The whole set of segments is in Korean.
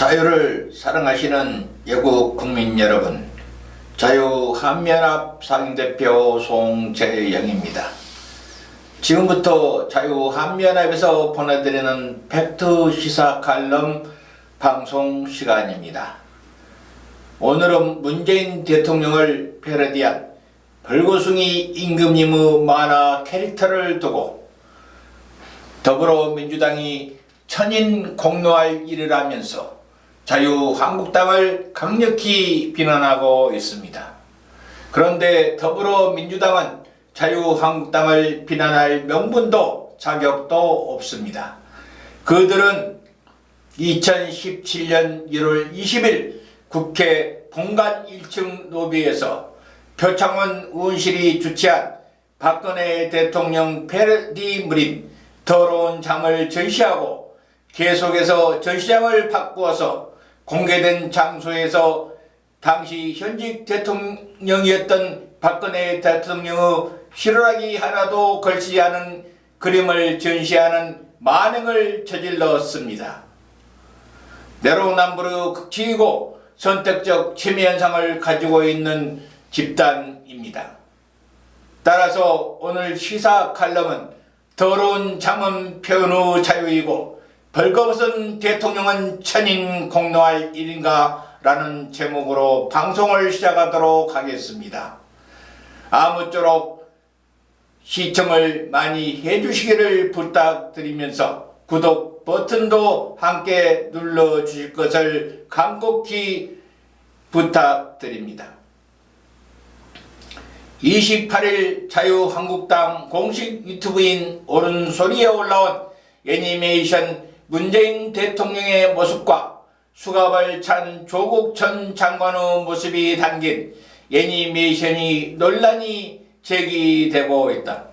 자유를 사랑하시는 애국 국민 여러분, 자유한미연합 상임대표 송재영입니다. 지금부터 자유한미연합에서 보내드리는 팩트 시사 칼럼 방송 시간입니다. 오늘은 문재인 대통령을 패러디한 벌거숭이 임금님의 만화 캐릭터를 두고 더불어민주당이 천인 공노할 일을 하면서 자유한국당을 강력히 비난하고 있습니다. 그런데 더불어민주당은 자유한국당을 비난할 명분도 자격도 없습니다. 그들은 2017년 1월 20일 국회 본관 1층 로비에서 표창원 의원실이 주최한 박근혜 대통령 패러디물인 더러운 장을 전시하고 계속해서 전시장을 바꾸어서 공개된 장소에서 당시 현직 대통령이었던 박근혜 대통령의 실루라기 하나도 걸치지 않은 그림을 전시하는 만행을 저질렀습니다. 내로남불의 극치이고 선택적 침해 현상을 가지고 있는 집단입니다. 따라서 오늘 시사 칼럼은 더러운 장은 표현의 자유이고 벌거벗은 대통령은 천인 공노할 일인가? 라는 제목으로 방송을 시작하도록 하겠습니다. 아무쪼록 시청을 많이 해주시기를 부탁드리면서 구독 버튼도 함께 눌러주실 것을 간곡히 부탁드립니다. 28일 자유한국당 공식 유튜브인 옳은소리에 올라온 애니메이션 문재인 대통령의 모습과 수갑을 찬 조국 전 장관의 모습이 담긴 애니메이션이 논란이 제기되고 있다.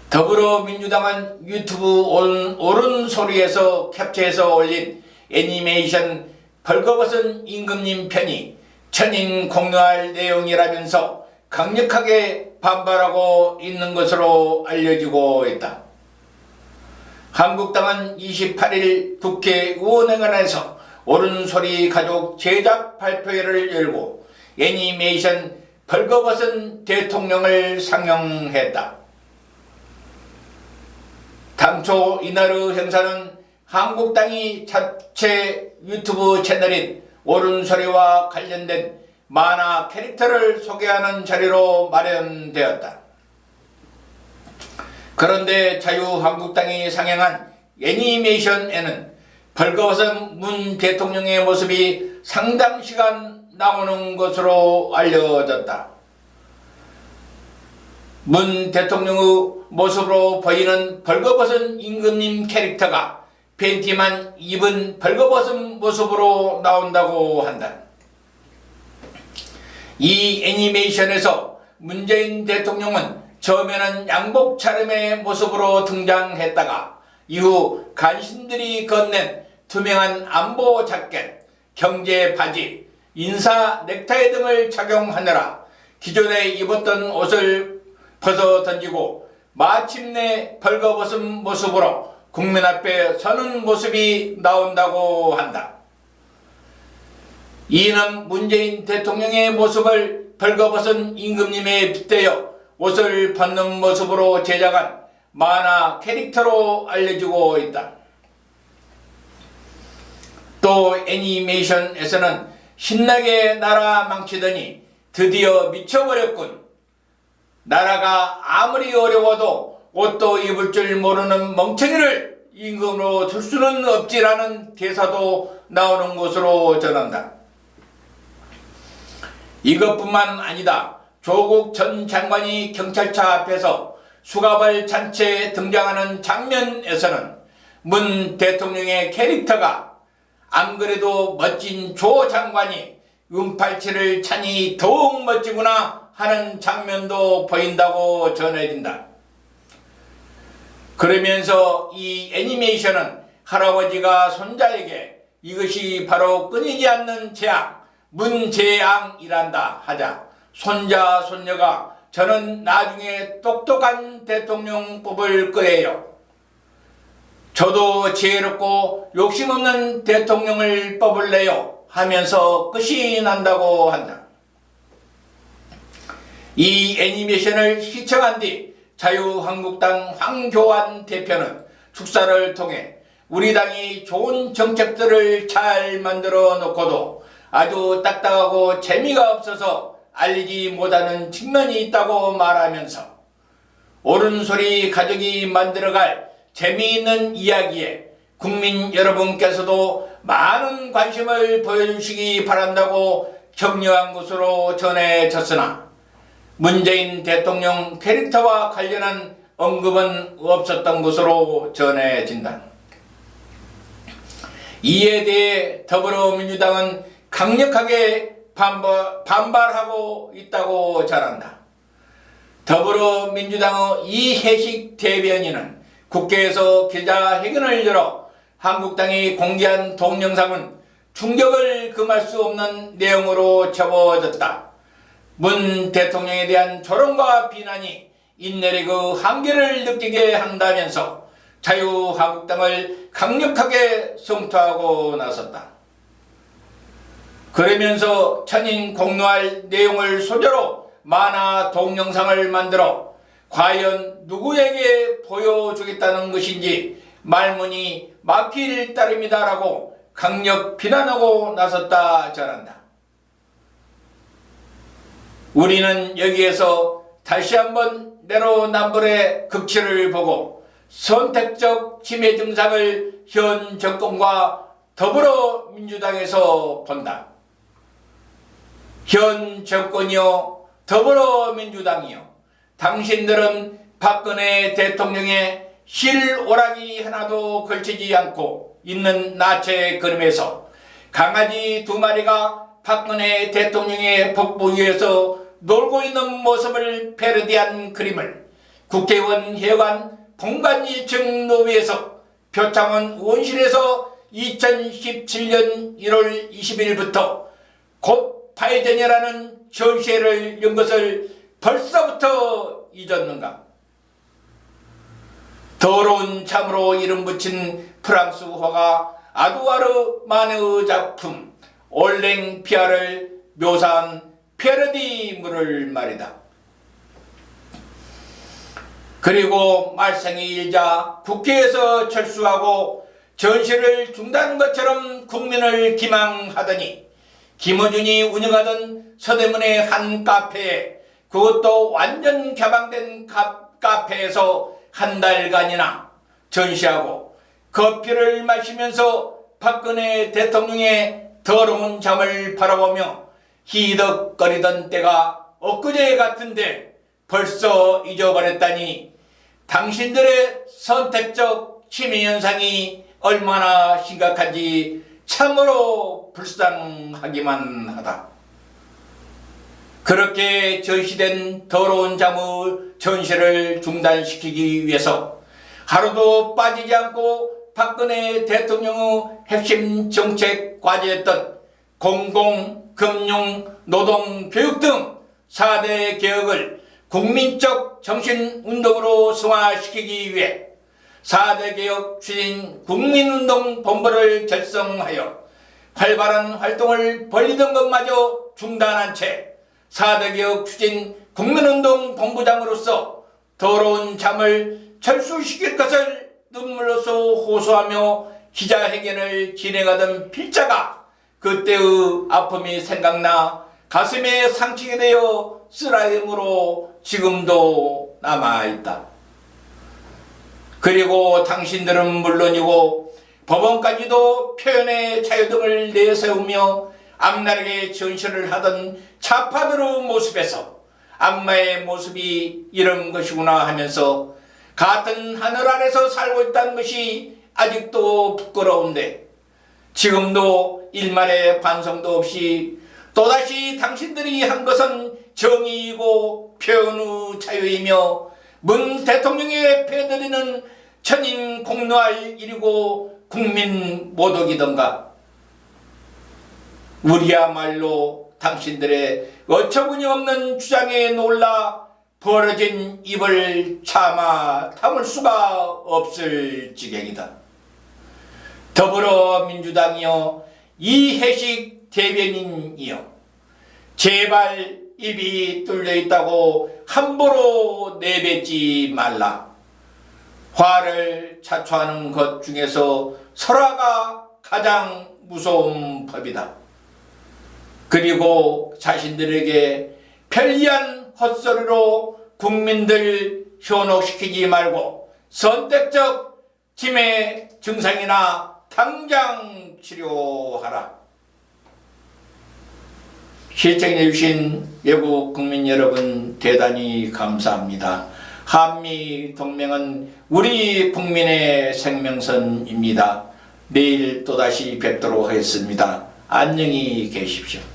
더불어민주당은 유튜브 옳은소리에서 캡처해서 올린 애니메이션 벌거벗은 임금님 편이 천인 공노할 내용이라면서 강력하게 반발하고 있는 것으로 알려지고 있다. 한국당은 28일 국회의원회관에서 옳은소리 가족 제작 발표회를 열고 애니메이션 벌거벗은 대통령을 상영했다. 당초 이날의 행사는 한국당이 자체 유튜브 채널인 옳은소리와 관련된 만화 캐릭터를 소개하는 자리로 마련되었다. 그런데 자유한국당이 상영한 애니메이션에는 벌거벗은 문 대통령의 모습이 상당 시간 나오는 것으로 알려졌다. 문 대통령의 모습으로 보이는 벌거벗은 임금님 캐릭터가 팬티만 입은 벌거벗은 모습으로 나온다고 한다. 이 애니메이션에서 문재인 대통령은 처음에는 양복 차림의 모습으로 등장했다가 이후 간신들이 건넨 투명한 안보 자켓, 경제 바지, 인사 넥타이 등을 착용하느라 기존에 입었던 옷을 벗어 던지고 마침내 벌거벗은 모습으로 국민 앞에 서는 모습이 나온다고 한다. 이는 문재인 대통령의 모습을 벌거벗은 임금님에 빗대어 옷을 벗는 모습으로 제작한 만화 캐릭터로 알려지고 있다. 또 애니메이션에서는 신나게 나라 망치더니 드디어 미쳐버렸군. 나라가 아무리 어려워도 옷도 입을 줄 모르는 멍청이를 임금으로 둘 수는 없지라는 대사도 나오는 것으로 전한다. 이것뿐만 아니다. 조국 전 장관이 경찰차 앞에서 수갑을 찬 채 등장하는 장면에서는 문 대통령의 캐릭터가 안 그래도 멋진 조 장관이 은팔찌를 차니 더욱 멋지구나 하는 장면도 보인다고 전해진다. 그러면서 이 애니메이션은 할아버지가 손자에게 이것이 바로 끊이지 않는 재앙, 문재앙이란다 하자 손자, 손녀가 저는 나중에 똑똑한 대통령 뽑을 거예요. 저도 지혜롭고 욕심없는 대통령을 뽑을래요 하면서 끝이 난다고 한다. 이 애니메이션을 시청한 뒤 자유한국당 황교안 대표는 축사를 통해 우리 당이 좋은 정책들을 잘 만들어 놓고도 아주 딱딱하고 재미가 없어서 알리지 못하는 측면이 있다고 말하면서 옳은 소리 가족이 만들어갈 재미있는 이야기에 국민 여러분께서도 많은 관심을 보여주시기 바란다고 격려한 것으로 전해졌으나 문재인 대통령 캐릭터와 관련한 언급은 없었던 것으로 전해진다. 이에 대해 더불어민주당은 강력하게 반발하고 있다고 전한다. 더불어민주당의 이해식 대변인은 국회에서 기자회견을 열어 한국당이 공개한 동영상은 충격을 금할 수 없는 내용으로 접어졌다. 문 대통령에 대한 조롱과 비난이 인내의 그 한계를 느끼게 한다면서 자유한국당을 강력하게 성토하고 나섰다. 그러면서 천인 공노할 내용을 소재로 만화 동영상을 만들어 과연 누구에게 보여주겠다는 것인지 말문이 막힐 따름이다라고 강력 비난하고 나섰다 전한다. 우리는 여기에서 다시 한번 내로남불의 극치를 보고 선택적 치매 증상을 현 정권과 더불어민주당에서 본다. 현 정권이요, 더불어민주당이요, 당신들은 박근혜 대통령의 실오락이 하나도 걸치지 않고 있는 나체 그림에서 강아지 2마리가 박근혜 대통령의 복부 위에서 놀고 있는 모습을 패러디한 그림을 국회의원 회관 본관 1층 로비에서 표창원 의원실에서 2017년 1월 20일부터 곧 파이전이라는 전시회를 연 것을 벌써부터 잊었는가? 더러운 참으로 이름 붙인 프랑스 화가 아두아르 마네의 작품 올랭피아를 묘사한 패러디물을 말이다. 그리고 말썽이 일자 국회에서 철수하고 전시를 중단한 것처럼 국민을 기망하더니 김어준이 운영하던 서대문의 한 카페에, 그것도 완전 개방된 카페에서 한 달간이나 전시하고 커피를 마시면서 박근혜 대통령의 더러운 잠을 바라보며 희덕거리던 때가 엊그제 같은데 벌써 잊어버렸다니 당신들의 선택적 치매 현상이 얼마나 심각한지 참으로 불쌍하기만 하다. 그렇게 전시된 더러운 잠의 전시를 중단시키기 위해서 하루도 빠지지 않고 박근혜 대통령의 핵심 정책 과제였던 공공, 금융, 노동, 교육 등 4대 개혁을 국민적 정신운동으로 승화시키기 위해 4대 개혁 추진 국민운동본부를 결성하여 활발한 활동을 벌이던 것마저 중단한 채 4대 개혁 추진 국민운동본부장으로서 더러운 잠을 철수시킬 것을 눈물로써 호소하며 기자회견을 진행하던 필자가 그때의 아픔이 생각나 가슴에 상처가 되어 쓰라림으로 지금도 남아있다. 그리고 당신들은 물론이고 법원까지도 표현의 자유 등을 내세우며 악랄하게 전시를 하던 좌파들의 모습에서 악마의 모습이 이런 것이구나 하면서 같은 하늘 아래서 살고 있다는 것이 아직도 부끄러운데 지금도 일말의 반성도 없이 또다시 당신들이 한 것은 정의이고 표현의 자유이며 문 대통령에 패드리는 천인 공노할 일이고 국민 모독이던가. 우리야말로 당신들의 어처구니 없는 주장에 놀라 벌어진 입을 참아 담을 수가 없을 지경이다. 더불어민주당이여 이해식 대변인이여 제발 입이 뚫려 있다고 함부로 내뱉지 말라. 화를 자초하는 것 중에서 설화가 가장 무서운 법이다. 그리고 자신들에게 편리한 헛소리로 국민들 현혹시키지 말고 선택적 치매 증상이나 당장 치료하라. 시청해주신 외국 국민 여러분 대단히 감사합니다. 한미동맹은 우리 국민의 생명선입니다. 내일 또다시 뵙도록 하겠습니다. 안녕히 계십시오.